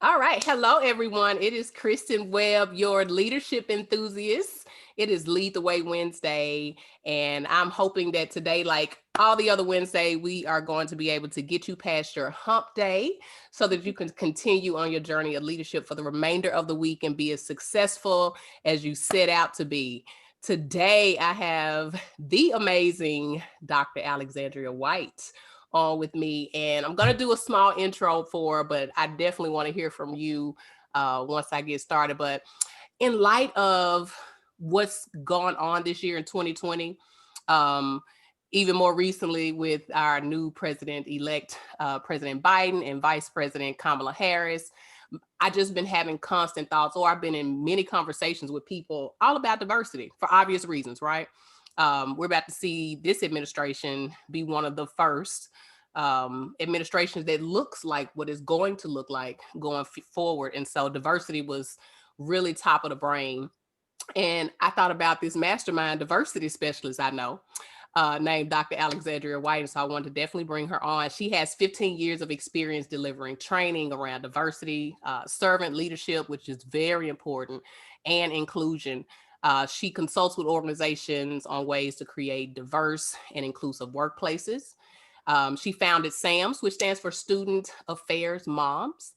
All right. Hello, everyone. It is Kristen Webb, your leadership enthusiast. It is Lead the Way Wednesday. And I'm hoping that today, like all the other Wednesday, we are going to be able to get you past your hump day so that you can continue on your journey of leadership for the remainder of the week and be as successful as you set out to be. Today, I have the amazing Dr. Alexandria White on with me, and I'm going to do a small intro for her, but I definitely want to hear from you once I get started. But in light of what's gone on this year in 2020, um, even more recently with our new president-elect, President Biden, and Vice President Kamala Harris, I just been having constant thoughts, or I've been in many conversations with people all about diversity for obvious reasons, right? We're about to see this administration be one of the first administrations that looks like what is going to look like going forward. And so diversity was really top of the brain. And I thought about this mastermind diversity specialist I know, named Dr. Alexandria White. And so I wanted to definitely bring her on. She has 15 years of experience delivering training around diversity, servant leadership, which is very important, and inclusion. She consults with organizations on ways to create diverse and inclusive workplaces. She founded SAMS, which stands for Student Affairs Moms.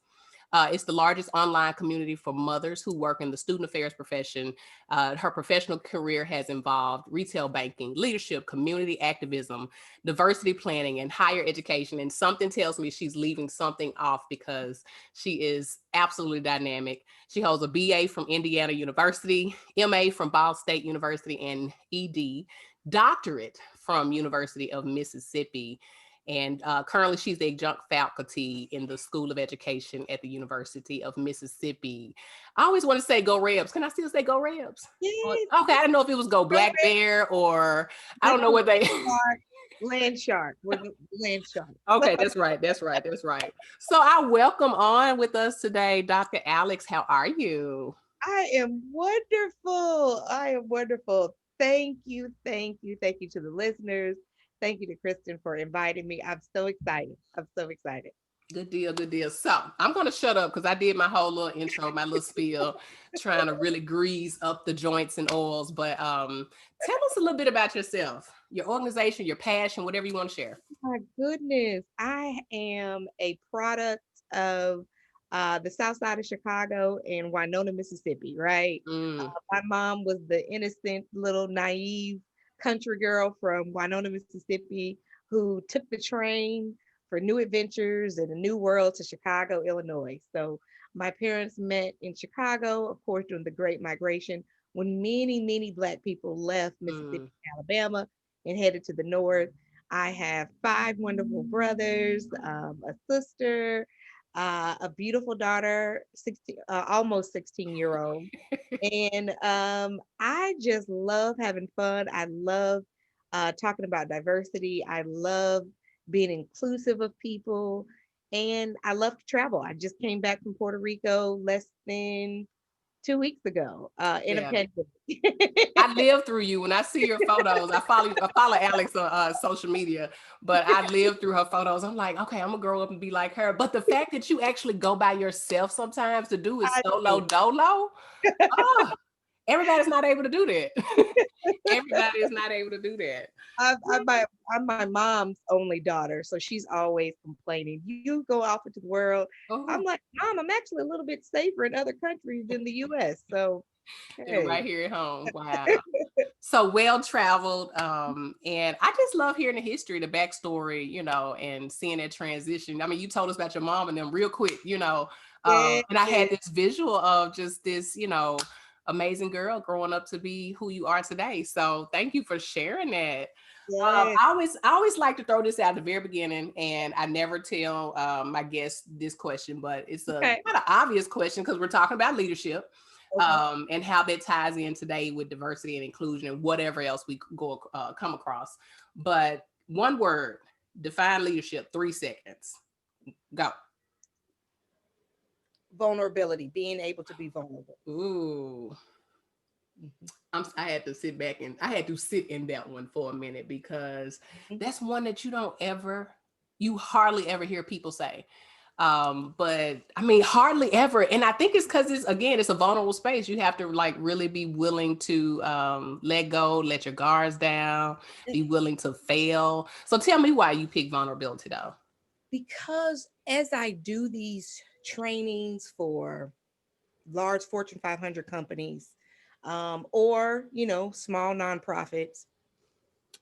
It's the largest online community for mothers who work in the student affairs profession. Her professional career has involved retail banking, leadership, community activism, diversity planning, and higher education. And something tells me she's leaving something off because she is absolutely dynamic. She holds a BA from Indiana University, MA from Ball State University, and ED doctorate from University of Mississippi. And currently she's the adjunct faculty in the School of Education at the University of Mississippi. I always want to say go Rebs. Can I still say go Rebs? Yes. Okay, I don't know if it was go Black Bear or I don't know what they. Land shark. We're land shark. Okay, that's right. That's right. That's right. So I welcome on with us today, Dr. Alex. How are you? I am wonderful. I am wonderful. Thank you. Thank you. Thank you to the listeners. Thank you to Kristen for inviting me. I'm so excited. I'm so excited. Good deal, good deal. So I'm going to shut up because I did my whole little intro, my little spiel, trying to really grease up the joints and oils. But tell us a little bit about yourself, your organization, your passion, whatever you want to share. My goodness. I am a product of the South Side of Chicago and Winona, Mississippi, right? Mm, My mom was the innocent little naive country girl from Winona, Mississippi, who took the train for new adventures and a new world to Chicago, Illinois. So my parents met in Chicago, of course, during the Great Migration, when many, many Black people left Mississippi mm. and Alabama and headed to the North. I have five wonderful brothers, a sister, a beautiful daughter, 16, almost 16-year old. And I just love having fun. I love talking about diversity. I love being inclusive of people. And I love to travel. I just came back from Puerto Rico less than 2 weeks ago in a Yeah. pandemic. I live through you. When I see your photos, I follow Alex on social media, but I live through her photos. I'm like, okay, I'm gonna grow up and be like her. But the fact that you actually go by yourself sometimes to do is I solo do. dolo. Oh, everybody's not able to do that. Everybody is not able to do that. I'm my mom's only daughter, so she's always complaining. You go off into the world. I'm Oh, like, Mom, I'm actually a little bit safer in other countries than the U.S. So, and hey, right here at home. Wow. So well traveled. And I just love hearing the history, the backstory, and seeing that transition. I mean, you told us about your mom and them real quick, yeah, and I had this visual of just this, amazing girl growing up to be who you are today. So thank you for sharing that. yeah. I always like to throw this out at the very beginning, and I never tell my guests this question, but it's a Okay, kind of obvious question because we're talking about leadership, okay. and how that ties in today with diversity and inclusion and whatever else we come across. But one word, define leadership. 3 seconds. Go. Vulnerability, being able to be vulnerable. Ooh, Mhm, I had to sit back and I had to sit in that one for a minute because mhm. that's one that you hardly ever hear people say. But I mean, hardly ever. And I think it's because it's, again, it's a vulnerable space. You have to like really be willing to let go, let your guards down, be willing to fail. So tell me why you pick vulnerability though. Because as I do these trainings for large Fortune 500 companies, or small nonprofits,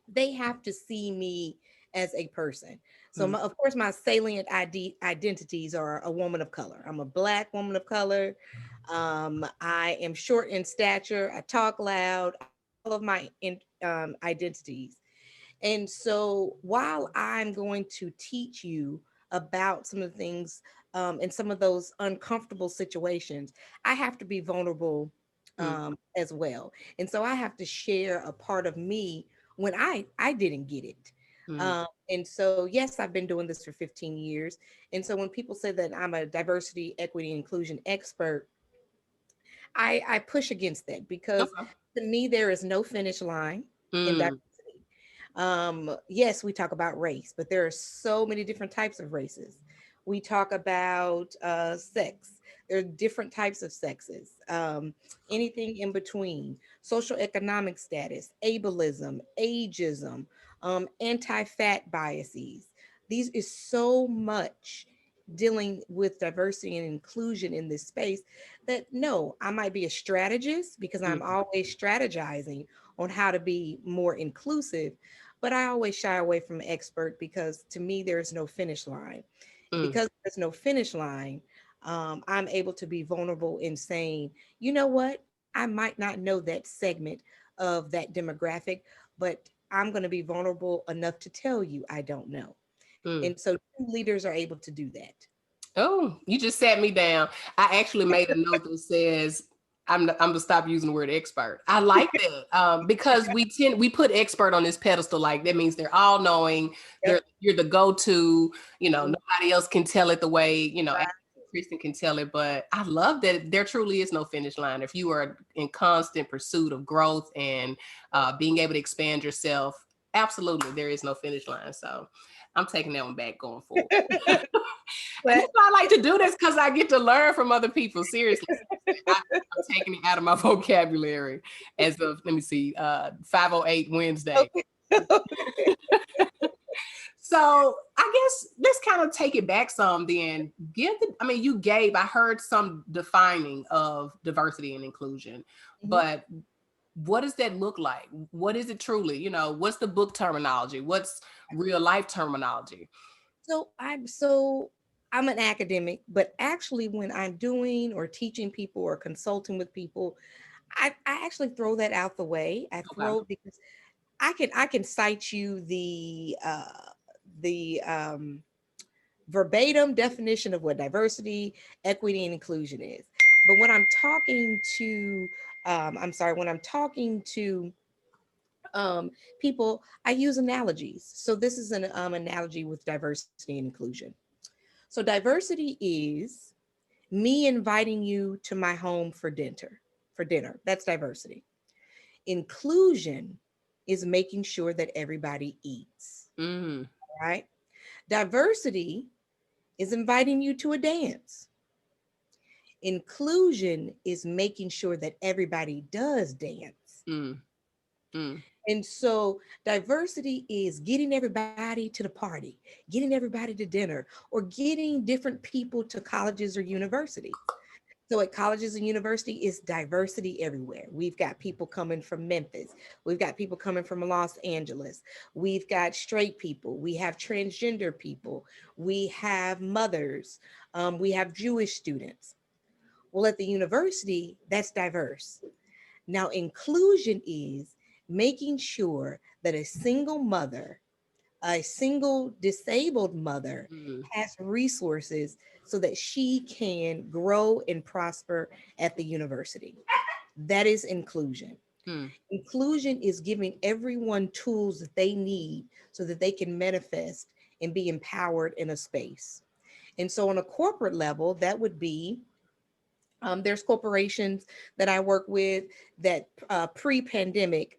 they have to see me as a person. So, Mm, of course, my salient identities are a woman of color. I'm a Black woman of color. I am short in stature. I talk loud. All of my identities. And so while I'm going to teach you about some of the things and some of those uncomfortable situations, I have to be vulnerable mm, as well. And so I have to share a part of me when I didn't get it. mm, And so, yes, I've been doing this for 15 years. And so when people say that I'm a diversity, equity, and inclusion expert, I push against that because okay. to me, there is no finish line in Mm, diversity. Yes, we talk about race, but there are so many different types of races. We talk about sex. There are different types of sexes, anything in between, social economic status, ableism, ageism, anti-fat biases. These is so much dealing with diversity and inclusion in this space that no, I might be a strategist because I'm mm, always strategizing on how to be more inclusive, but I always shy away from expert because to me, there is no finish line. And mm, because there's no finish line, I'm able to be vulnerable in saying, you know what? I might not know that segment of that demographic, but I'm going to be vulnerable enough to tell you I don't know. mm. And so true leaders are able to do that. Oh, you just sat me down. I actually made a note that says I'm gonna stop using the word expert. I like that because we put expert on this pedestal, like that means they're all knowing. Yep. You're the go to. Mhm. Nobody else can tell it the way Right. Kristen can tell it. But I love that there truly is no finish line. If you are in constant pursuit of growth and being able to expand yourself, absolutely there is no finish line. So I'm taking that one back going forward. And But that's why I like to do this because I get to learn from other people. Seriously, I'm taking it out of my vocabulary as of let me see, 508 Wednesday. okay. So I guess let's kind of take it back some. Then I mean, you gave. I heard some defining of diversity and inclusion, Mhm. but what does that look like? What is it truly? What's the book terminology? What's real life terminology? So I'm an academic, but actually when I'm doing or teaching people or consulting with people, I actually throw that out the way. I Okay. throw because I can cite you the verbatim definition of what diversity, equity, and inclusion is. But when I'm talking to I'm sorry, when I'm talking to um, people, I use analogies. So this is an analogy with diversity and inclusion. So diversity is me inviting you to my home for dinner. For dinner, that's diversity. Inclusion is making sure that everybody eats. Mm, Right? Diversity is inviting you to a dance. Inclusion is making sure that everybody does dance. mm, mm, And so diversity is getting everybody to the party, getting everybody to dinner, or getting different people to colleges or universities. So at colleges and university, it's diversity everywhere. We've got people coming from Memphis. We've got people coming from Los Angeles. We've got straight people. We have transgender people. We have mothers. We have Jewish students. Well, at the university, that's diverse. Now, inclusion is making sure that a single mother, a single disabled mother, mm, has resources so that she can grow and prosper at the university. That is inclusion. mm, Inclusion is giving everyone tools that they need so that they can manifest and be empowered in a space. And so, on a corporate level, that would be there's corporations that I work with that pre-pandemic,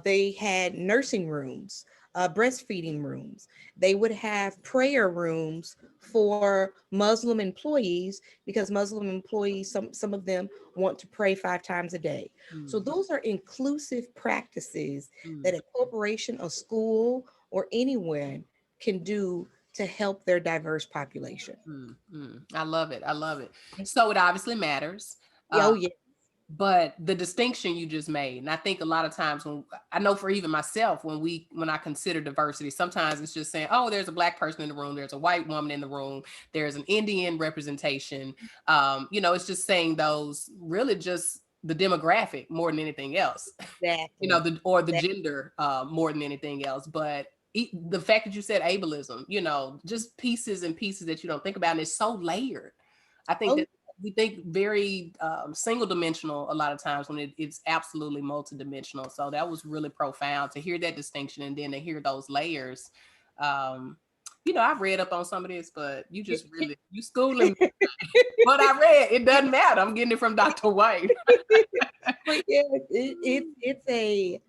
they had nursing rooms breastfeeding rooms. They would have prayer rooms for Muslim employees because Muslim employees, some of them want to pray 5 times a day. So Mm, those are inclusive practices that mm, a corporation, a school, or anyone can do to help their diverse population. I love it. I love it. So it obviously matters. Uh, Oh yeah, but the distinction you just made, and I think a lot of times when I know for even myself, when I consider diversity, sometimes it's just saying, oh, there's a black person in the room, there's a white woman in the room, there's an Indian representation. It's just saying those really just the demographic more than anything else. exactly. The gender more than anything else. But the fact that you said ableism, just pieces and pieces that you don't think about, and it's so layered. I think Oh, that we think very single dimensional a lot of times when it's absolutely multidimensional. So that was really profound to hear that distinction and then to hear those layers. Um, I've read up on some of this, but you schooling me. What I read, it doesn't matter. I'm getting it from Dr. White. but yeah, it's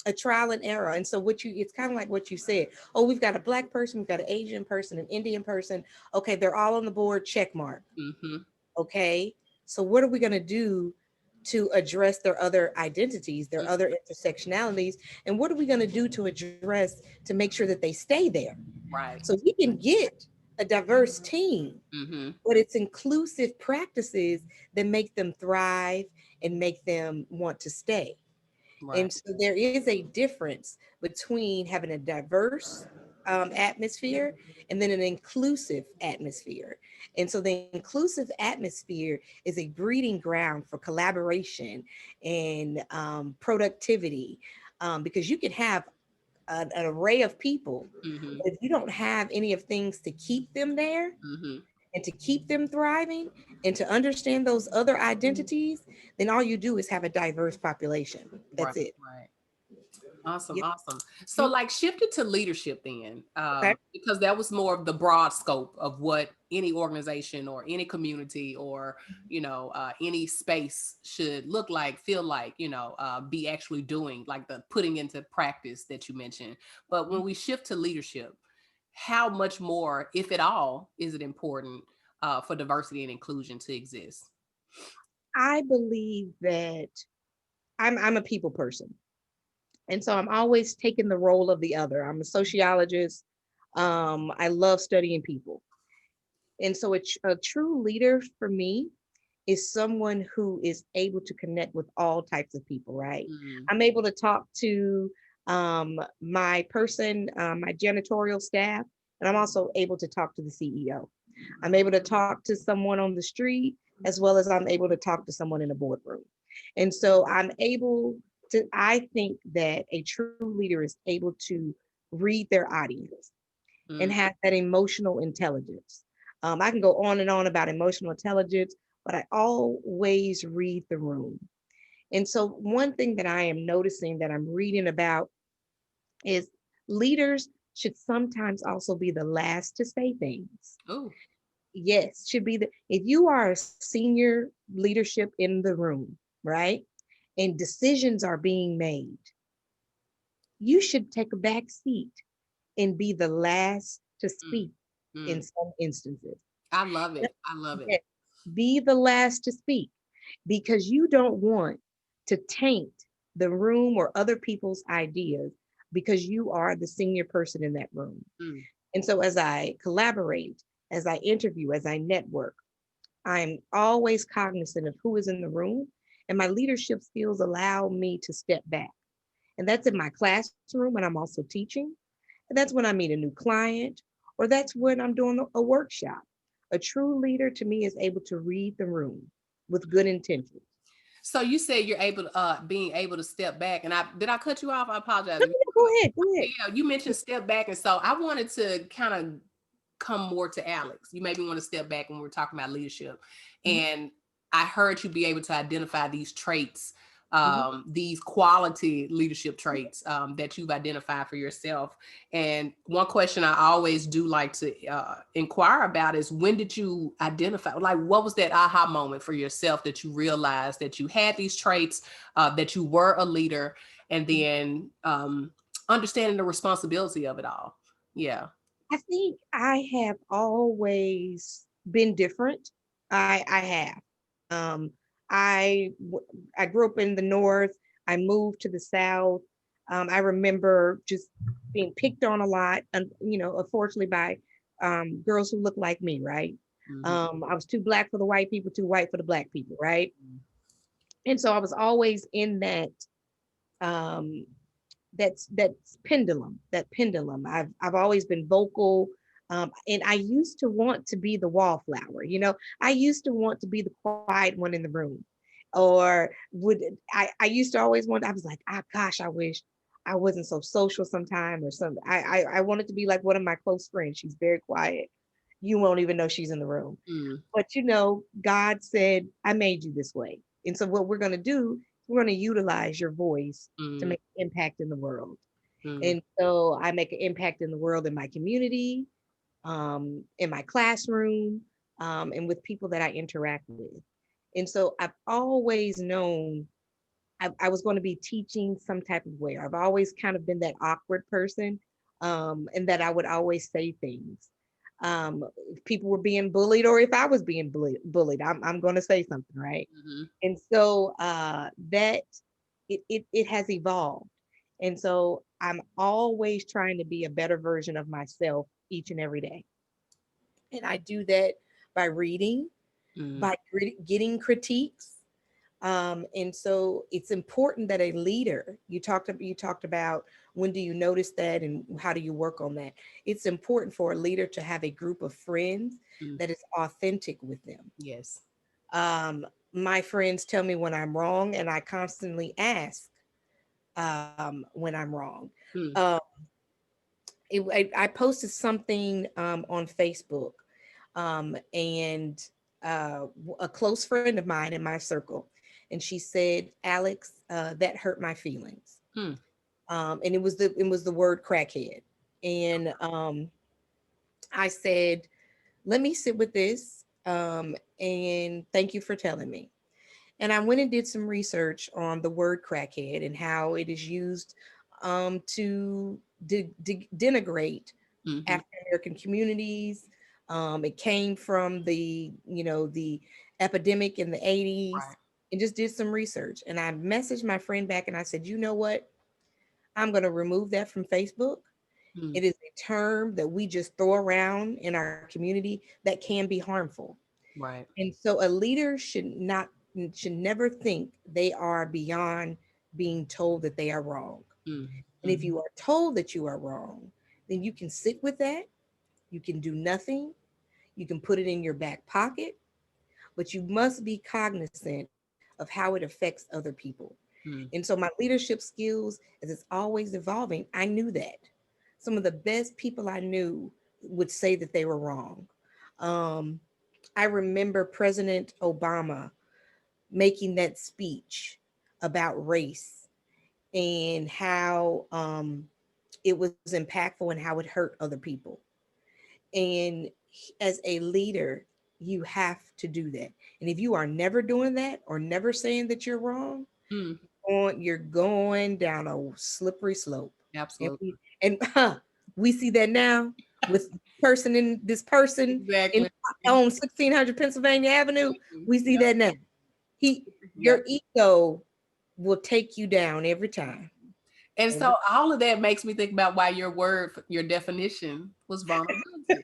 a trial and error. And so it's kind of like what you said. Oh, we've got a black person, we've got an Asian person, an Indian person. Okay, they're all on the board, check mark. Hmm. Okay. So what are we gonna do to address their other identities, their other intersectionalities? And what are we gonna do to address to make sure that they stay there? Right. So we can get a diverse team, Hmm. but it's inclusive practices that make them thrive and make them want to stay. Right. And so there is a difference between having a diverse atmosphere and then an inclusive atmosphere. And so the inclusive atmosphere is a breeding ground for collaboration and productivity, because you can have an array of people, Hmm. but if you don't have any of things to keep them there, Hmm. and to keep them thriving and to understand those other identities, then all you do is have a diverse population. Right. That's it. Right. Awesome, Yep. awesome. So like shifted to leadership then, Okay. because that was more of the broad scope of what any organization or any community or, any space should look like, feel like, be actually doing, like the putting into practice that you mentioned. But when we shift to leadership, how much more, if at all, is it important for diversity and inclusion to exist? I believe that I'm a people person. And so I'm always taking the role of the other. I'm a sociologist. I love studying people. And so a true leader for me is someone who is able to connect with all types of people, right? Mm, I'm able to talk to my person, my janitorial staff, and I'm also able to talk to the CEO. I'm able to talk to someone on the street as well as I'm able to talk to someone in a boardroom. And so I think that a true leader is able to read their audience and mm, have that emotional intelligence. I can go on and on about emotional intelligence, but I always read the room. And so, one thing that I am noticing that I'm reading about is leaders should sometimes also be the last to say things. oh, Yes, should be if you are a senior leadership in the room, right? And decisions are being made, you should take a back seat and be the last to mm, speak in mm. some instances. I love it. I love it. Yes, be the last to speak because you don't want to taint the room or other people's ideas because you are the senior person in that room. Mm. And so, as I collaborate, as I interview, as I network, I'm always cognizant of who is in the room, and my leadership skills allow me to step back. And that's in my classroom when I'm also teaching. And that's when I meet a new client, or that's when I'm doing a workshop. A true leader to me is able to read the room with good intentions. So you said you're able to being able to step back, and I cut you off? I apologize. No, no, go ahead, go ahead. Yeah, you mentioned step back, and so I wanted to kind of come more to Alex. You made me want to step back when we were talking about leadership, Mhm, and I heard you be able to identify these traits, mhm. these quality leadership traits that you've identified for yourself. And one question I always do like to inquire about is, when did you identify? Like, what was that aha moment for yourself that you realized that you had these traits, that you were a leader, and then understanding the responsibility of it all. Yeah. I think I have always been different. I have. Um, I grew up in the north. I moved to the south. I remember just being picked on a lot, and unfortunately by girls who look like me, right? Mm-hmm. I was too black for the white people, too white for the black people, right? And so I was always in um, that's that pendulum. I've always been vocal, and I used to want to be the wallflower. I used to want to be the quiet one in the room, or I used to always want. I was like, ah, gosh, I wish I wasn't so social sometime or something. I wanted to be like one of my close friends. She's very quiet. You won't even know she's in the room. Mm, But God said, I made you this way. And so what we're going to do, we're going to utilize your voice to mm, make an impact in the world. mm. And so I make an impact in the world, in my community, in my classroom, and with people that I interact with. And so I've always known I was going to be teaching some type of way. I've always kind of been that awkward person, and that I would always say things. If people were being bullied, or if I was being bullied, I'm going to say something, right? Mhm. And so that it has evolved. And so I'm always trying to be a better version of myself each and every day. And I do that by reading, Mm. by getting critiques. And so it's important that a leader, you talked about, when do you notice that and how do you work on that? It's important for a leader to have a group of friends Mm. that is authentic with them. Yes. My friends tell me when I'm wrong, and I constantly ask when I'm wrong. Mm. Um, I posted something on Facebook, and a close friend of mine in my circle, and she said, "Alex, that hurt my feelings." Mm. And it was the word crackhead, and I said, "Let me sit with this, and thank you for telling me." And I went and did some research on the word crackhead and how it is used to denigrate Mhm. African American communities. It came from the epidemic in the 80s, Right. and just did some research. And I messaged my friend back and I said, you know what? I'm going to remove that from Facebook. Mm. It is a term that we just throw around in our community that can be harmful. Right. And so a leader should never think they are beyond being told that they are wrong. Mm. And if Mm. you are told that you are wrong, then you can sit with that. You can do nothing. You can put it in your back pocket, but you must be cognizant of how it affects other people. And Mm. so my leadership skills, as it's always evolving, I knew that. Some of the best people I knew would say that they were wrong. Um, I remember President Obama making that speech about race and how it was impactful and how it hurt other people. And as a leader, you have to do that. And if you are never doing that or never saying that you're wrong, Mm. you're going down a slippery slope. And Absolutely. we see that now with this person in Exactly. on 1600 Pennsylvania Avenue. Exactly. We see Yep. that now. He Yep. Your ego will take you down every time. And And so all of that makes me think about why your word, your definition was vulnerability.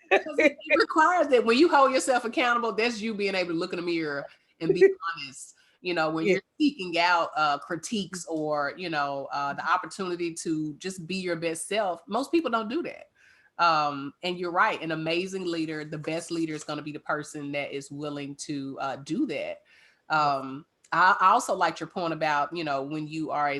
Because it requires that when you hold yourself accountable, that's you being able to look in the mirror and be honest. When yeah. you're seeking out critiques or, the opportunity to just be your best self, most people don't do that. And you're right, an amazing leader, the best leader is going to be the person that is willing to do that. Yes. I also liked your point about, when you are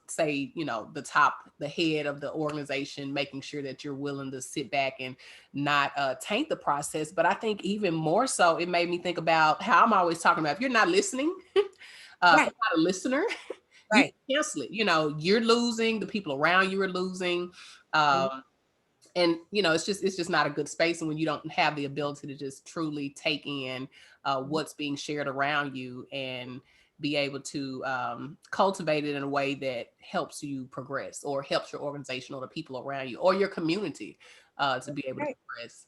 say, the top, the head of the organization, making sure that you're willing to sit back and not taint the process. But I think even more so, it made me think about how I'm always talking about, if you're not listening, if Right. you're not a listener, you Right. cancel it. You're losing, the people around you are losing. Mhm. And it's just not a good space. And when you don't have the ability to just truly take in what's being shared around you, and be able to cultivate it in a way that helps you progress or helps your organization or the people around you or your community to be able to Right. progress.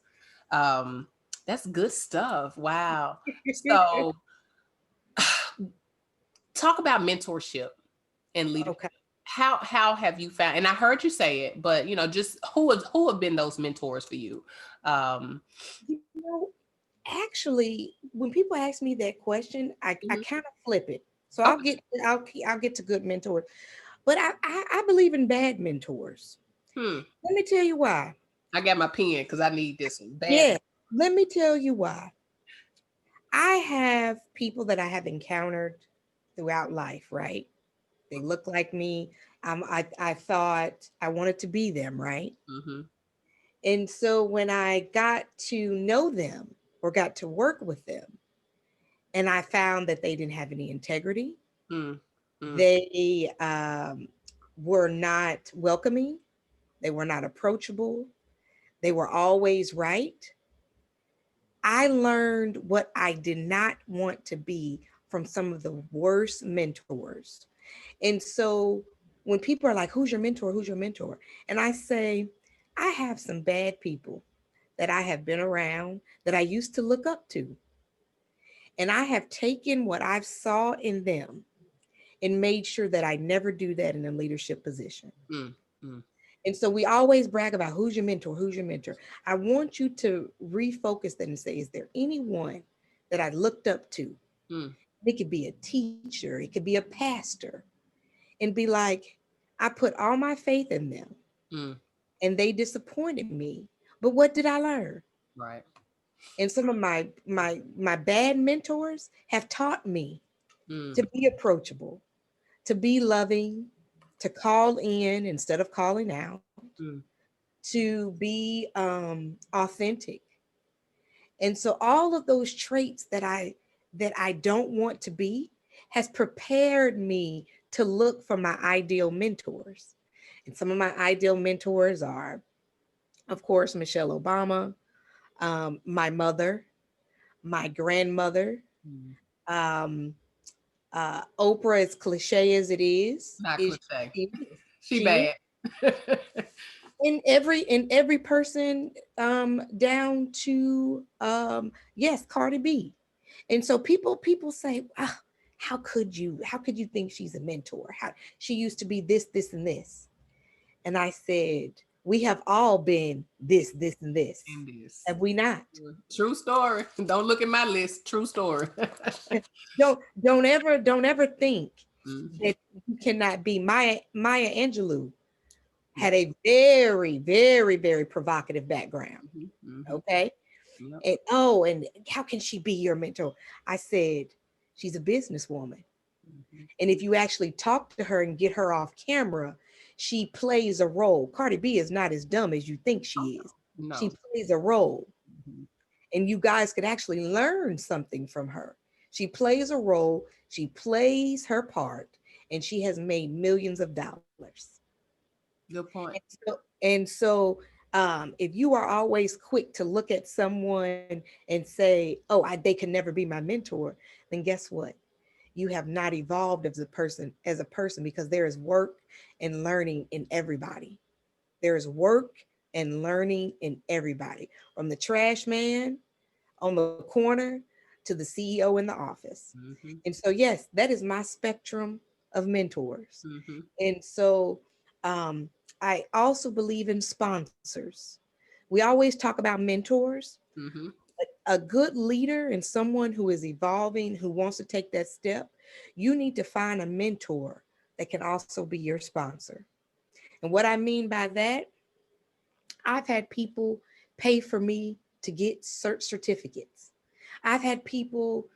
Um, that's good stuff. Wow. So, talk about mentorship and leadership. Okay. How have you found? And I heard you say it, but just who have been those mentors for you? Um, You know, actually, when people ask me that question, I mhm. kind of flip it. So Okay. I'll get to good mentors, but I believe in bad mentors. Hmm. Let me tell you why. I got my pen because I need this one bad. Yeah, let me tell you why. I have people that I have encountered throughout life, right? They look like me. I thought I wanted to be them, right? Mm-hmm. And so when I got to know them or got to work with them, and I found that they didn't have any integrity, Mm, mm, they were not welcoming, they were not approachable, they were always right. I learned what I did not want to be from some of the worst mentors. And so when people are like, "Who's your mentor? Who's your mentor?" And I say, I have some bad people that I have been around that I used to look up to. And I have taken what I've saw in them and made sure that I never do that in a leadership position. mm, mm, And so we always brag about who's your mentor, who's your mentor. I want you to refocus that and say, is there anyone that I looked up to? mm, It could be a teacher, it could be a pastor, and be like, I put all my faith in them mm. and they disappointed me. But what did I learn? Right. And some of my bad mentors have taught me Mm, to be approachable, to be loving, to call in instead of calling out, mm, to be authentic. And so all of those traits that I don't want to be has prepared me to look for my ideal mentors. And some of my ideal mentors are, of course, Michelle Obama, my mother, my grandmother, mm. um, Oprah, as cliche as it Not is cliche. she, She she is. bad. In every person down to yes, Cardi B. And so people say, ah, how could you think she's a mentor? How she used to be this and this. And I said, we have all been this and this. In this. Have we not? True story. Don't look at my list. True story. Don't ever think Mm, that you cannot be. Maya Angelou yeah. had a very provocative background. Mhm, mhm. Okay. Yep. And oh, and how can she be your mentor? I said, she's a businesswoman. Mhm. And if you actually talk to her and get her off camera, she plays a role. Cardi B is not as dumb as you think Oh she is. no. She No. plays a role, Mhm. and you guys could actually learn something from her. She plays a role, she plays her part, and she has made millions of dollars. Good And point. so, if you are always quick to look at someone and say, "Oh, they can never be my mentor," then guess what? You have not evolved as a person, because there is work and learning in everybody. There is work and learning in everybody, from the trash man on the corner to the CEO in the office. Mhm, And so, yes, that is my spectrum of mentors. mhm, And so, um, I also believe in sponsors. We always talk about mentors. mhm. A good leader and someone who is evolving, who wants to take that step, you need to find a mentor that can also be your sponsor. And what I mean by that, I've had people pay for me to get certificates. I've had people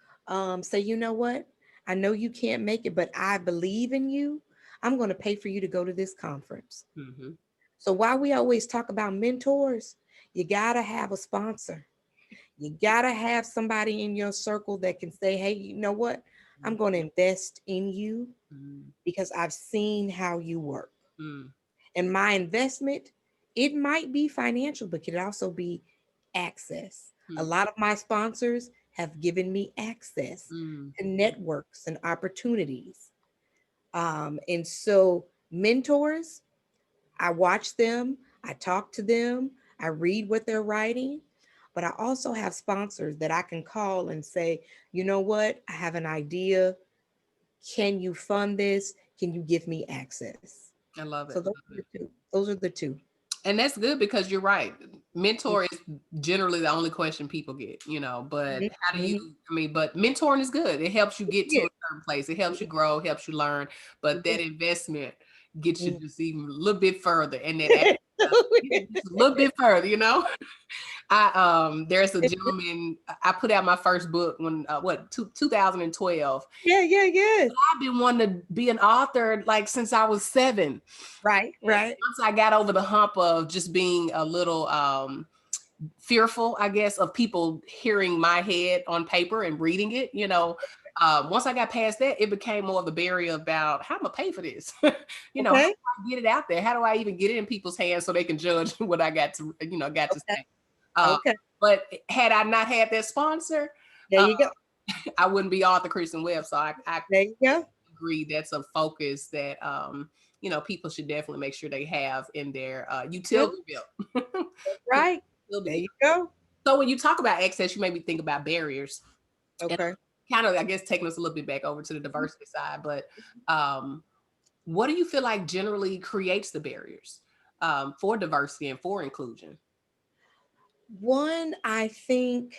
say, you know what? I know you can't make it, but I believe in you. I'm going to pay for you to go to this conference. Mhm. So while we always talk about mentors, you got to have a sponsor. You got to have somebody in your circle that can say, hey, you know what? I'm going to invest in you Mm, because I've seen how you work. mm, And my investment, it might be financial, but it could also be access. A mm, lot of my sponsors have given me access Mm, to networks and opportunities. And so, mentors, I watch them, I talk to them, I read what they're writing, but I also have sponsors that I can call and say, you know what, I have an idea. Can you fund this? Can you give me access? I love So it. those are the two. Those are the two. And that's good because you're right. Mentor is generally the only question people get, but how do you, Mhm. I mean, but mentoring is good. It helps you get to Yeah. a certain place. It helps you grow, helps you learn, but Yeah. that investment gets you Mhm. just even a little bit further and that just a little bit further. There's a gentleman, I put out my first book when 2012. Yeah, yeah, yes. I've been wanting to be an author like since I was 7. Right, right. Once I got over the hump of just being a little fearful, I guess, of people hearing my head on paper and reading it. Once I got past that, it became more of the barrier about how I'm gonna pay for this. How do Okay. I get it out there? How do I even get it in people's hands so they can judge what I got to Okay. say? Uh, Okay. but had I not had that sponsor, There uh, you go. I wouldn't be Arthur Kristen Webb. So I There you go. agree that's a focus that people should definitely make sure they have in their Yep. utility bill. Right. Utility There bill. you go. So when you talk about access, you made me think about barriers, and Okay. kind of, I guess, taking us a little bit back over to the diversity side. But um, what do you feel like generally creates the barriers for diversity and for inclusion? One, I think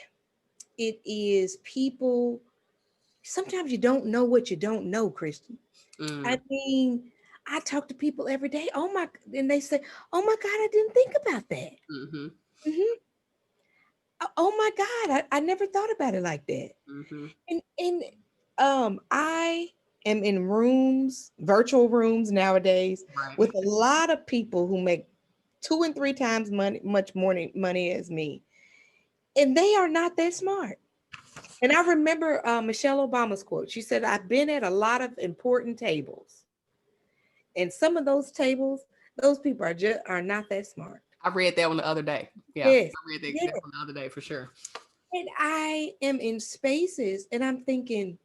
it is people. Sometimes you don't know what you don't know, Christian. Mm, I mean, I talk to people every day. Oh my, and they say, "Oh my God, I didn't think about that." mm-hmm, Mhm. Oh my God, I never thought about it like that. mm-hmm, And I am in rooms, virtual rooms nowadays, right. with a lot of people who make 2 and 3 times much more money as me, and they are not that smart. And I remember Michelle Obama's quote. She said, "I've been at a lot of important tables, and some of those tables, those people are not that smart." I read that one the other day. Yeah, Yes, I read yes. that one the other day for sure. And I am in spaces, and I'm thinking,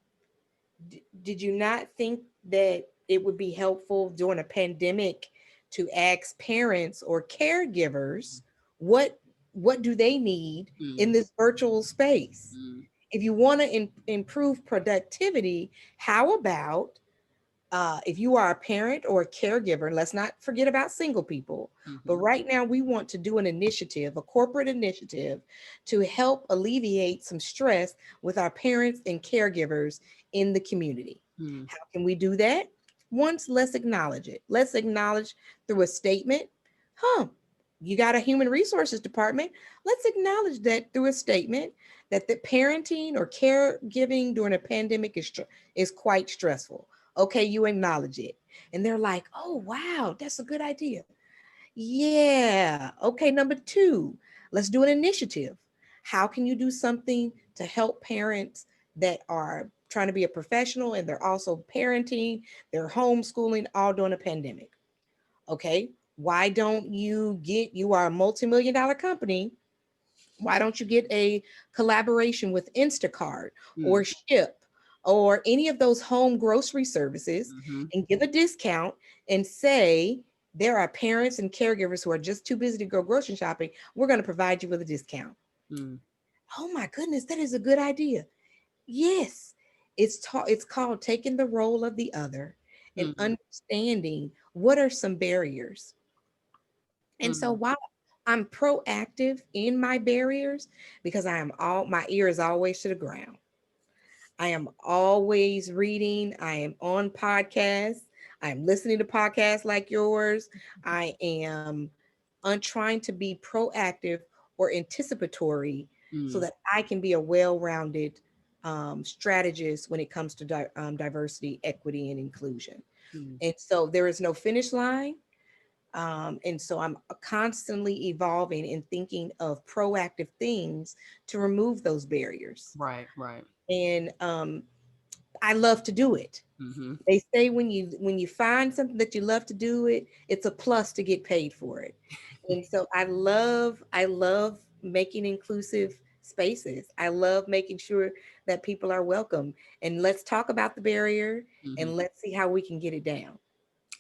did you not think that it would be helpful during a pandemic to ask parents or caregivers what what do they need in Mm, this virtual space? mm, If you want to improve productivity, how about if you are a parent or a caregiver, let's not forget about single people. But mm-hmm, right now, we want to do an initiative, a corporate initiative, to help alleviate some stress with our parents and caregivers in the community. mm, How can we do that? Once, let's acknowledge it. Let's acknowledge through a statement, huh? You got a human resources department. Let's acknowledge that through a statement that the parenting or caregiving during a pandemic is quite stressful. Okay, you acknowledge it. And they're like, oh, wow, that's a good idea. Yeah. Okay, number two, let's do an initiative. How can you do something to help parents that are trying to be a professional and they're also parenting, they're homeschooling all during a pandemic? Okay, why don't you are a multi-million dollar company, why don't you get a collaboration with Instacart mm, or Ship or any of those home grocery services mm-hmm, and give a discount and say there are parents and caregivers who are just too busy to go grocery shopping. We're going to provide you with a discount. mm, Oh my goodness, that is a good idea. Yes, it's called taking the role of the other and mm, understanding what are some barriers. And so mm, while I'm proactive in my barriers, because my ear is always to the ground. I am always reading. I am on podcasts. I am listening to podcasts like yours. I am trying to be proactive or anticipatory so mm, that I can be a well-rounded strategist when it comes to diversity, equity, and inclusion. mm. And so there is no finish line. And so I'm constantly evolving and thinking of proactive things to remove those barriers. Right, right. And I love to do it. Mm-hmm. They say when you find something that you love to do it, it's a plus to get paid for it. And so I love making inclusive spaces. I love making sure that people are welcome. And let's talk about the barrier Mhm. and let's see how we can get it down.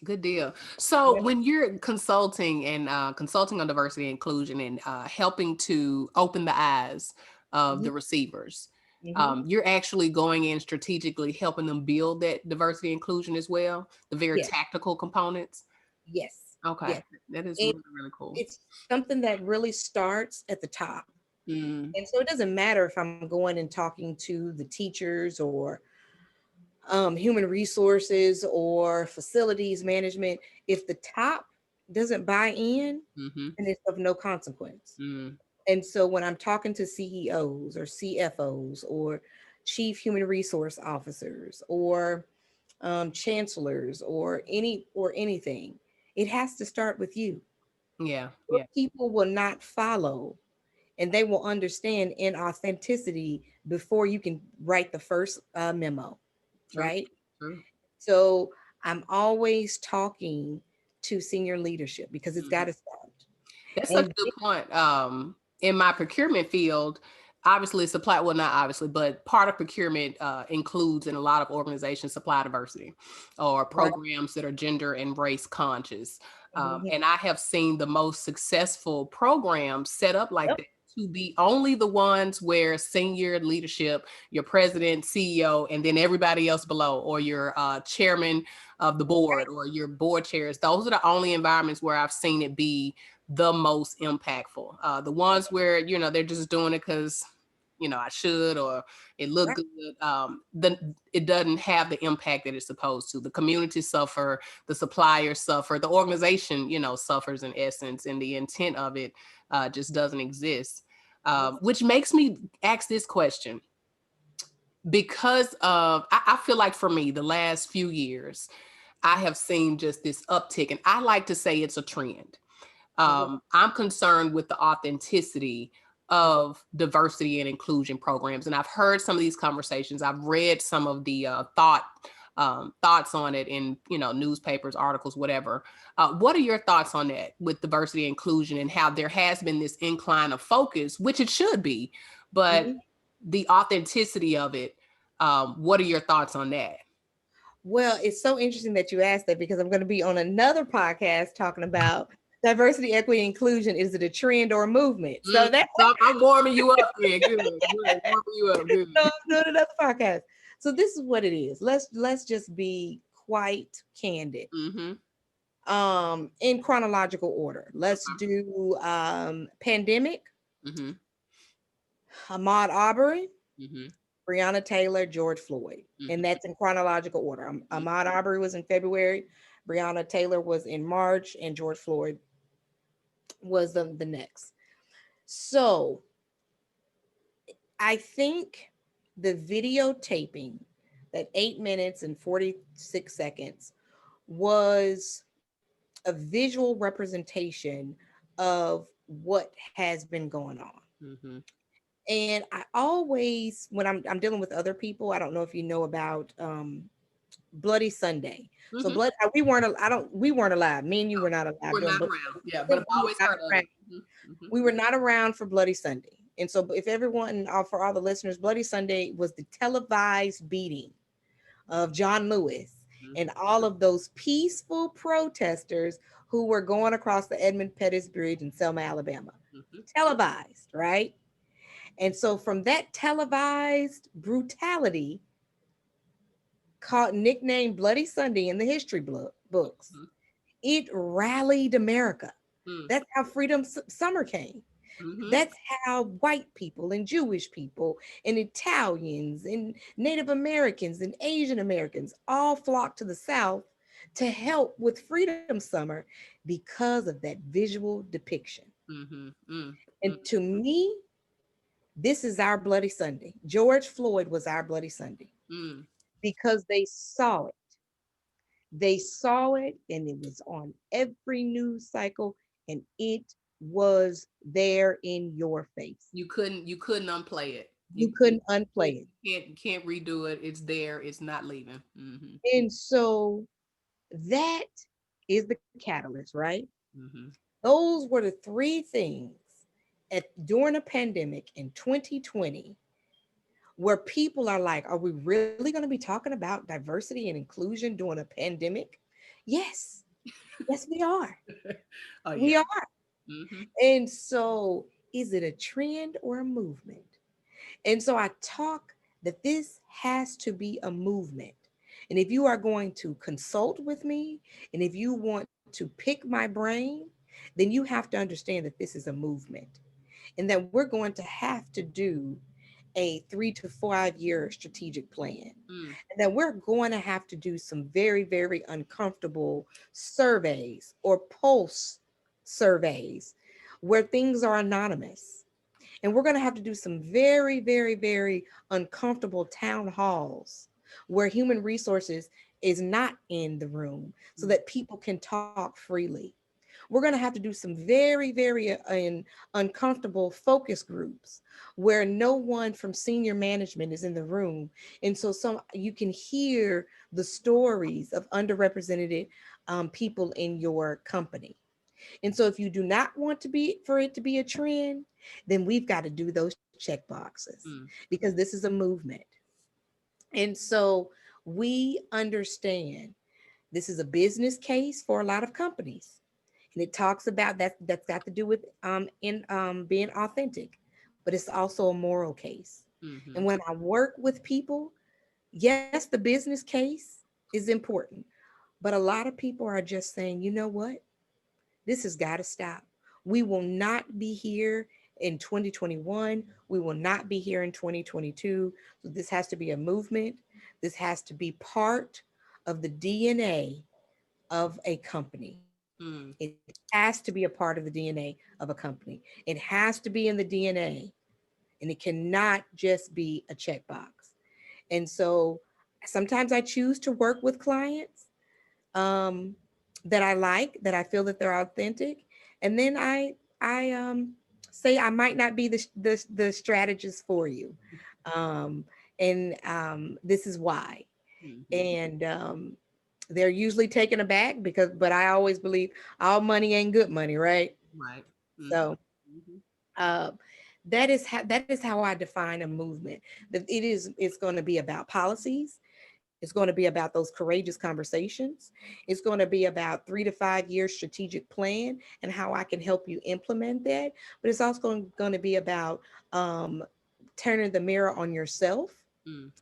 Good deal. So Yeah. when you're consulting and consulting on diversity and inclusion and helping to open the eyes of Mhm. the receivers, Mhm. you're actually going in strategically helping them build that diversity and inclusion as well, the very Yes. tactical components. Yes. Okay, Yes. that is It, really, really cool. it's something that really starts at the top. Mm, And so it doesn't matter if I'm going and talking to the teachers or human resources or facilities management. If the top doesn't buy in, mm-hmm, then it's of no consequence. mm, And so when I'm talking to CEOs or CFOs or chief human resource officers or chancellors or anything, it has to start with you. yeah, Your yeah, people will not follow and they will understand in authenticity before you can write the first memo, true, right? true. So I'm always talking to senior leadership because it's got Mhm. to start. That's such And a good point. In my procurement field, obviously supply, well, not obviously, but part of procurement includes in a lot of organizations supply diversity or right. programs that are gender and race conscious. Mhm. And I have seen the most successful programs set up like Yep. that to be only the ones where senior leadership, your president, CEO, and then everybody else below, or your chairman of the board or your board chairs, those are the only environments where I've seen it be the most impactful. The ones where, they're just doing it because, I should, or it looked Right. good. Then it doesn't have the impact that it's supposed to. The community suffer, the suppliers suffer, the organization, suffers in essence, and the intent of it just doesn't exist. Yes. Which makes me ask this question because I feel like for me, the last few years, I have seen just this uptick, and I like to say it's a trend. Mhm. I'm concerned with the authenticity of diversity and inclusion programs. And I've heard some of these conversations. I've read some of the thoughts on it in newspapers, articles, whatever. What are your thoughts on that with diversity and inclusion and how there has been this incline of focus, which it should be, but Mhm. the authenticity of it? What are your thoughts on that? Well, it's so interesting that you asked that because I'm going to be on another podcast talking about diversity, equity, inclusion. Is it a trend or a movement? Mm, So that's so I'm warming you up there. Good, good. Warming you up. Good. so I'm doing another podcast. So this is what it is. Let's just be quite candid. Mm-hmm. In chronological order. Let's do pandemic, Mm-hmm. Ahmaud Arbery, Mm-hmm. Breonna Taylor, George Floyd. And Mm-hmm. that's in chronological order. Ahmaud Arbery was in February, Breonna Taylor was in March, and George Floyd was the next. So I think the videotaping, that 8 minutes and 46 seconds, was a visual representation of what has been going on. Mm-hmm. And I always, when I'm dealing with other people, I don't know if you know about Bloody Sunday. So Mm-hmm. blood, we weren't, I don't, we weren't alive. Me and you were not alive We're during not Bloody around. Yeah, but Sunday. I've always Not heard of around. it. Mm-hmm. We were not around for Bloody Sunday. And so, if everyone, for all the listeners, Bloody Sunday was the televised beating of John Lewis Mm-hmm. and all of those peaceful protesters who were going across the Edmund Pettus Bridge in Selma, Alabama. Mm-hmm. Televised, right? And so from that televised brutality, called nicknamed Bloody Sunday in the history books, it rallied America. That's how Freedom Summer came. Mm-hmm. That's how white people and Jewish people and Italians and Native Americans and Asian Americans all flocked to the South to help with Freedom Summer because of that visual depiction. Mm-hmm. Mm-hmm. And to me, this is our Bloody Sunday. George Floyd was our Bloody Sunday Mm-hmm. because they saw it. They saw it and it was on every news cycle and it was there in your face. You couldn't unplay it. You You couldn't unplay it. can't redo it. It's there. It's not leaving. Mm-hmm. And so that is the catalyst, right? Mm-hmm. Those were the three things. during a pandemic in 2020, where people are like, are we really going to be talking about diversity and inclusion during a pandemic? Yes, yes, we are. Oh We yeah. are. Mm-hmm. And so, is it a trend or a movement? And so, I talk that this has to be a movement. And if you are going to consult with me, and if you want to pick my brain, then you have to understand that this is a movement and that we're going to have to do a 3 to 5 year strategic plan. Mm, And that we're going to have to do some very, very uncomfortable surveys or pulse surveys where things are anonymous. And we're going to have to do some very, very, very uncomfortable town halls where human resources is not in the room so mm, that people can talk freely. We're going to have to do some very, very uncomfortable focus groups where no one from senior management is in the room. And so you can hear the stories of underrepresented people in your company. And so if you do not want to be for it to be a trend, then we've got to do those check boxes mm, because this is a movement. And so we understand this is a business case for a lot of companies. And it talks about that's got to do with in being authentic, but it's also a moral case. mm-hmm. And when I work with people, yes, the business case is important, but a lot of people are just saying, you know what? This has got to stop. We will not be here in 2021. We will not be here in 2022. So this has to be a movement. This has to be part of the DNA of a company. Mm, It has to be a part of the DNA of a company. It has to be in the DNA, and it cannot just be a checkbox. And so sometimes I choose to work with clients um, that I like, that I feel that they're authentic, and then I say I might not be the strategist for you, um, and this is why. mm-hmm. And they're usually taken aback because, but I always believe all money ain't good money, right? Right. Mm-hmm. So Mm-hmm. uh, that is how I define a movement. That it's going to be about policies. It's going to be about those courageous conversations. It's going to be about 3 to 5 year strategic plan and how I can help you implement that. But it's also going to be about turning the mirror on yourself. Mm,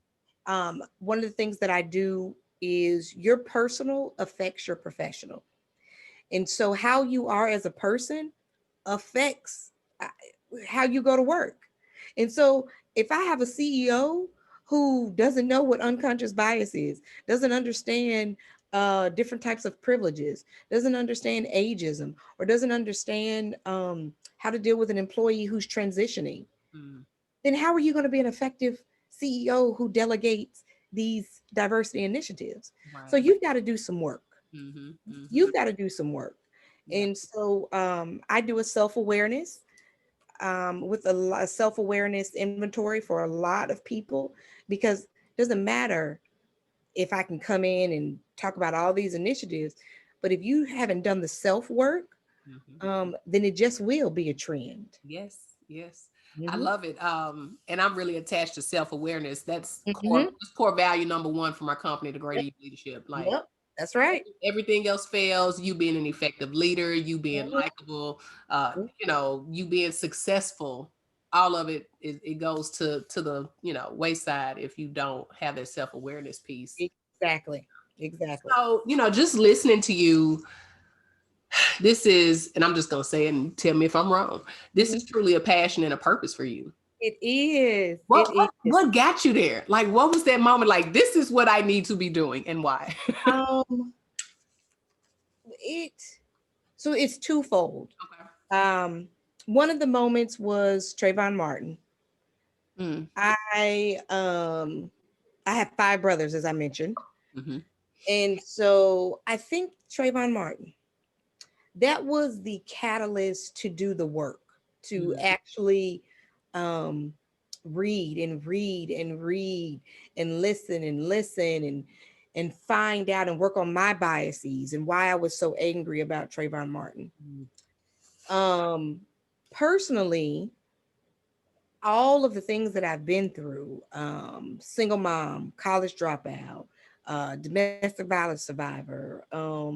One of the things that I do is your personal affects your professional. And so how you are as a person affects uh, how you go to work. And so if I have a CEO who doesn't know what unconscious bias is, doesn't understand different types of privileges, doesn't understand ageism, or doesn't understand how to deal with an employee who's transitioning, mm, then how are you going to be an effective CEO who delegates these diversity initiatives? So right. you've got to do some work. Mm-hmm. Mm-hmm. You've got to do some work. Yeah. And so I do a self awareness with a self awareness inventory for a lot of people because it doesn't matter if I can come in and talk about all these initiatives, but if you haven't done the self work, Mm-hmm. then it just will be a trend. Yes, yes. I Hmm. love it. And I'm really attached to self-awareness. Hmm. That's core value number one for my company, the Greater Yep. You Leadership. Like Yep. That's right. everything else fails, you being an effective leader, you being Mhm. likable, you being successful, all of it goes to the, wayside if you don't have that self-awareness piece. Exactly. Exactly. So, just listening to you, this is, and I'm just gonna say it and tell me if I'm wrong. This Mhm. is truly a passion and a purpose for you. It is. What It what is. what got you there? Like, what was that moment? Like, this is what I need to be doing, and why? Um, it so it's twofold. Okay. Um, One of the moments was Trayvon Martin. Mm, I have 5 brothers, as I mentioned, mm-hmm, and so I think Trayvon Martin, that was the catalyst to do the work, to mm, actually um, read and read and read and listen and find out and work on my biases and why I was so angry about Trayvon Martin. mm, Um, Personally, all of the things that I've been through, single mom, college dropout, domestic violence survivor, a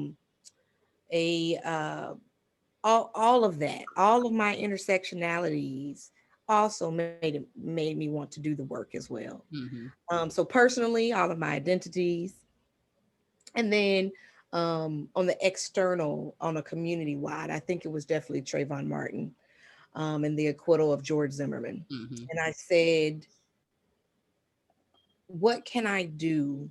all of that, all of my intersectionalities also made me want to do the work as well. Mm-hmm. So personally, all of my identities, and then on the external, on a community wide, I think it was definitely Trayvon Martin, and the acquittal of George Zimmerman. Mm-hmm. And I said, what can I do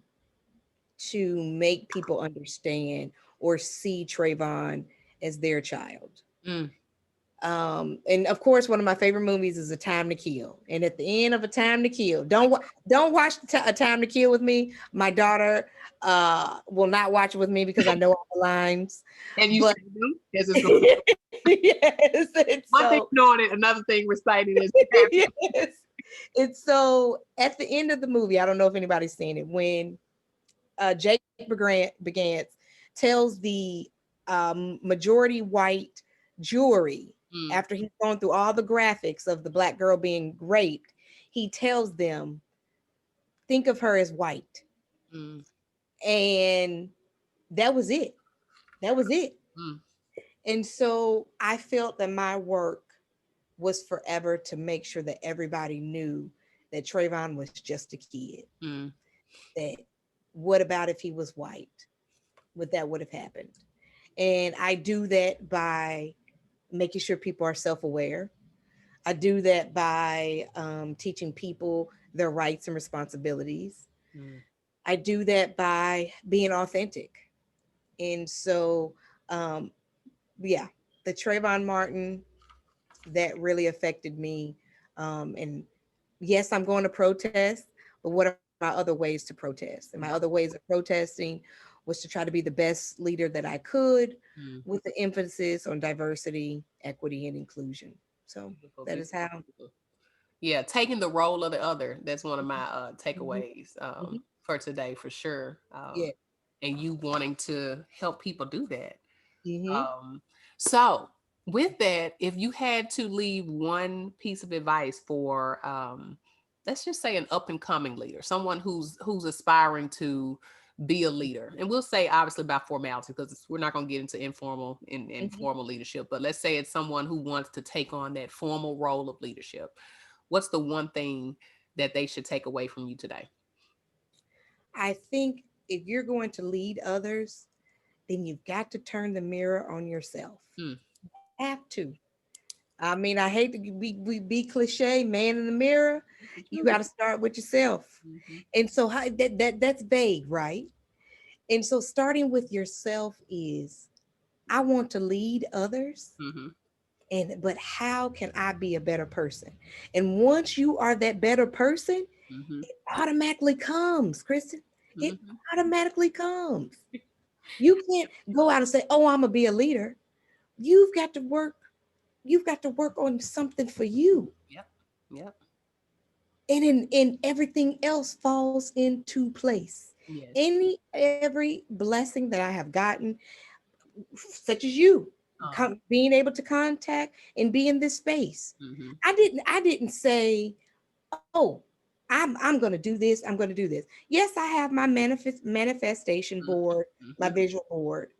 to make people understand or see Trayvon as their child? Mm. And of course, one of my favorite movies is A Time to Kill. And at the end of A Time to Kill, don't watch A Time to Kill with me. My daughter will not watch it with me because I know all the lines. And you But say them because it's going. yes, and One thing so knowing it, another thing reciting is happy. yes, and so at the end of the movie, I don't know if anybody's seen it when Jake Begance tells the majority white jury, Mm, after he's gone through all the graphics of the black girl being raped, he tells them, think of her as white. mm, And that was it. That was it. mm, And so I felt that my work was forever to make sure that everybody knew that Trayvon was just a kid. mm, That what about if he was white? Would that would have happened? And I do that by making sure people are self-aware. I do that by teaching people their rights and responsibilities. mm, I do that by being authentic. And so, um, yeah, the Trayvon Martin, that really affected me. And yes, I'm going to protest, but what are my other ways to protest? And my other ways of protesting was to try to be the best leader that I could, mm. with the emphasis on diversity, equity, and inclusion. So Beautiful, that is beautiful, how. beautiful. Yeah, taking the role of the other. That's one of my Mhm, takeaways mhm. for today, for sure. Yeah. And you wanting to help people do that. Hmm. So, with that, if you had to leave one piece of advice for, let's just say, an up and coming leader, someone who's aspiring to be a leader, and we'll say obviously by formality because we're not going to get into Hmm. informal leadership, but let's say it's someone who wants to take on that formal role of leadership. What's the one thing that they should take away from you today? I think if you're going to lead others, then you've got to turn the mirror on yourself. Mm, Have to. I mean, I hate to be cliche, man in the mirror. the You truth. got to start with yourself. Mhm, And so how, that's vague, right? And so starting with yourself is, I want to lead others, mhm, and but how can I be a better person? And once you are that better person, mhm, automatically comes, Kristen. It mhm. automatically comes. You can't go out and say, "Oh, I'm gonna be a leader." You've got to work. You've got to work on something for you, Yep. Yep. and in everything else falls into place. Yes. Every blessing that I have gotten, such as you, being able to contact and be in this space. Mhm, I didn't say, "Oh, I'm going to do this. I'm going to do this." Yes, I have my manifestation mhm, board, my mhm, visual board,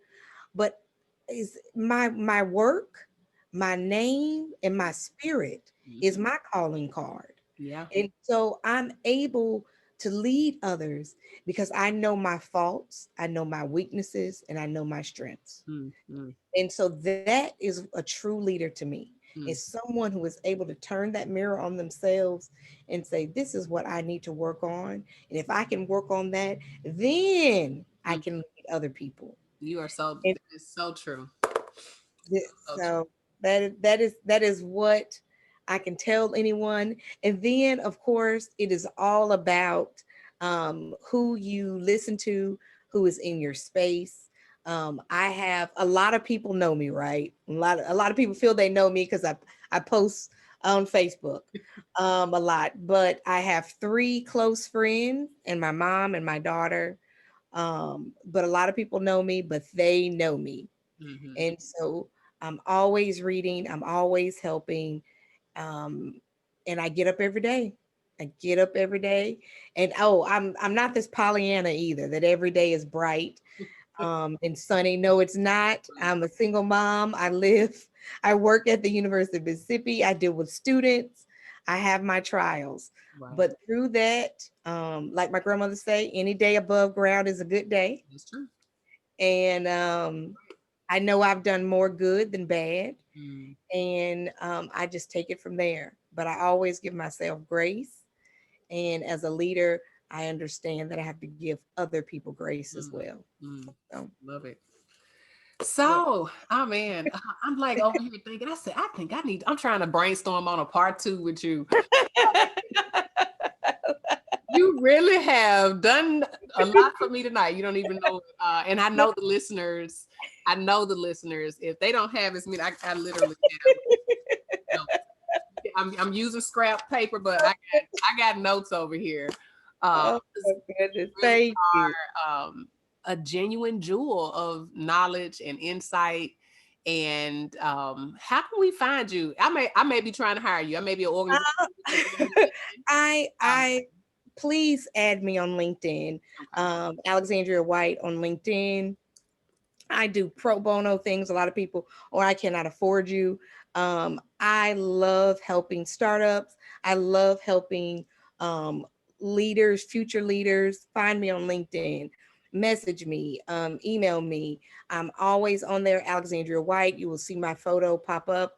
but is my work, my name, and my spirit is mhm. my calling card. Yeah. And so I'm able to lead others because I know my faults, I know my weaknesses, and I know my strengths. Mm, mm, And so that is a true leader to me. mm, Is someone who is able to turn that mirror on themselves and say, "This is what I need to work on. And if I can work on that, then I mm. can lead other people." You are so, And that is so true. So true. so that is what I can tell anyone. And then, of course, it is all about who you listen to, who is in your space. I have a lot of people know me, right? A lot of people feel they know me because I post on Facebook a lot. But I have three close friends, and my mom and my daughter. But a lot of people know me, but they know me. Mhm, And so I'm always reading. I'm always helping. Um, and I get up every day. I get up every day. And oh, I'm not this Pollyanna either, that every day is bright and sunny. No, it's not. I'm a single mom. I work at the University of Mississippi. I deal with students. I have my trials. Right. But through that, like my grandmother say, any day above ground is a good day. That's true. And I know I've done more good than bad. Mm, And I just take it from there. But I always give myself grace. And as a leader, I understand that I have to give other people grace as mm, well. mm. So, Love it. yep. So, oh man, I'm like over here thinking, I said, I think I'm trying to brainstorm on a part two with you. You really have done a lot for me tonight. You don't even know. And I know the listeners, if they don't have as many, I literally have notes. I'm using scrap paper, but I got notes over here. Oh my 'Cause goodness. really Thank you. a genuine jewel of knowledge and insight. And how can we find you? I may be trying to hire you. I may be an organization. Um, I please add me on LinkedIn. okay. Alexandria White on LinkedIn. I do pro bono things. A lot of people, or I cannot afford you. I love helping startups. I love helping um, leaders, future leaders. Find me on LinkedIn. Message me, email me. I'm always on there, Alexandria White. You will see my photo pop up.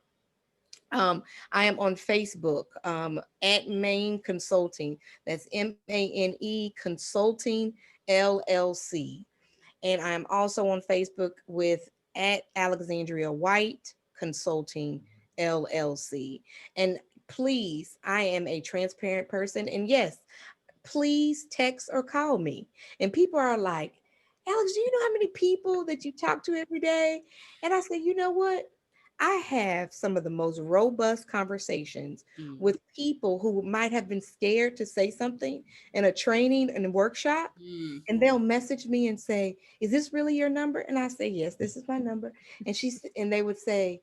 Um, I am on Facebook at Maine Consulting. That's MANE Consulting LLC. And I am also on Facebook with at Alexandria White Consulting LLC. And please, I am a transparent person. And yes, please text or call me. And people are like, Alex, do you know how many people that you talk to every day? And I say, you know what? I have some of the most robust conversations Mm, with people who might have been scared to say something in a training and a workshop. mm, And they'll message me and say, is this really your number? And I say, yes, this is my number. And they would say,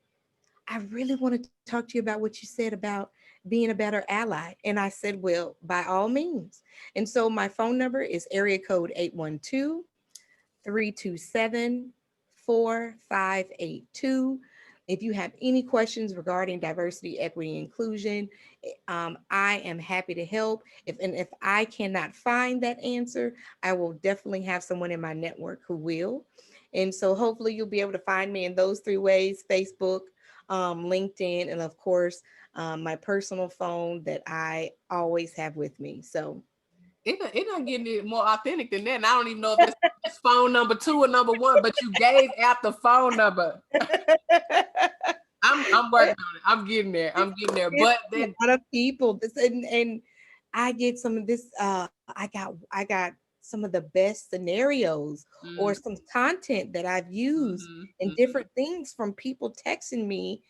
I really want to talk to you about what you said about being a better ally. And I said, well, by all means. And so my phone number is area code 812-327-4582. If you have any questions regarding diversity, equity, and inclusion, I am happy to help. If I cannot find that answer, I will definitely have someone in my network who will. And so hopefully you'll be able to find me in those three ways: Facebook, LinkedIn, and of course, my personal phone that I always have with me. So, it not getting it more authentic than that. And I don't even know if it's phone number 2 or number 1, but you gave out the phone number. I'm working on it. I'm getting there. I'm getting there. it's But a that lot of people. And I get some of this. I got some of the best scenarios or mm, some content that I've used and mhm, different things from people texting me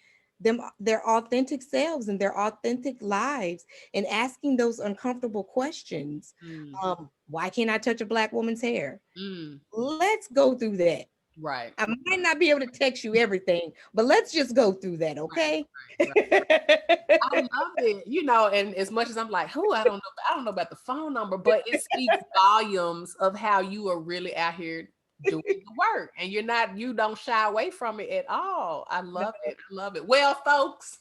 their authentic selves and their authentic lives and asking those uncomfortable questions. mm, Why can't I touch a Black woman's hair? mm. Let's go through that. Right. I might not be able to text you everything, but let's just go through that, Right. okay? Right. I love it, and as much as I'm like, who I don't know about the phone number, but it speaks volumes of how you are really out here doing the work, and you don't shy away from it at all. I love it. I love it. Well, folks,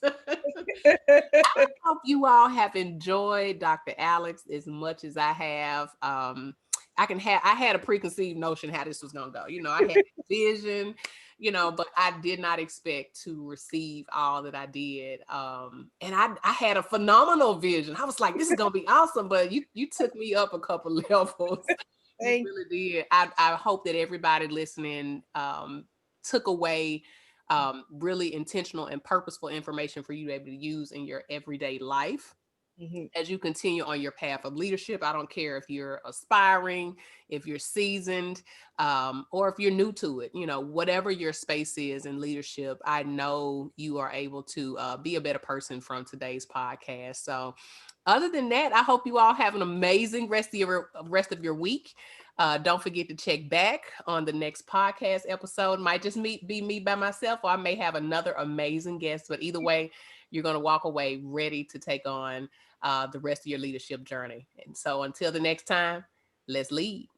hope you all have enjoyed Dr. Alex as much as I have. I had a preconceived notion how this was gonna go. I had a vision, but I did not expect to receive all that I did. And I had a phenomenal vision. I was like, this is gonna be awesome, but you took me up a couple levels. You Thank really did. I hope that everybody listening took away really intentional and purposeful information for you to be able to use in your everyday life. Mhm. as you continue on your path of leadership. I don't care if you're aspiring, if you're seasoned, or if you're new to it, whatever your space is in leadership, I know you are able to be a better person from today's podcast. So other than that, I hope you all have an amazing rest of your week. Don't forget to check back on the next podcast episode. Might just be me by myself, or I may have another amazing guest. But either way, you're going to walk away ready to take on the rest of your leadership journey. And so until the next time, let's lead.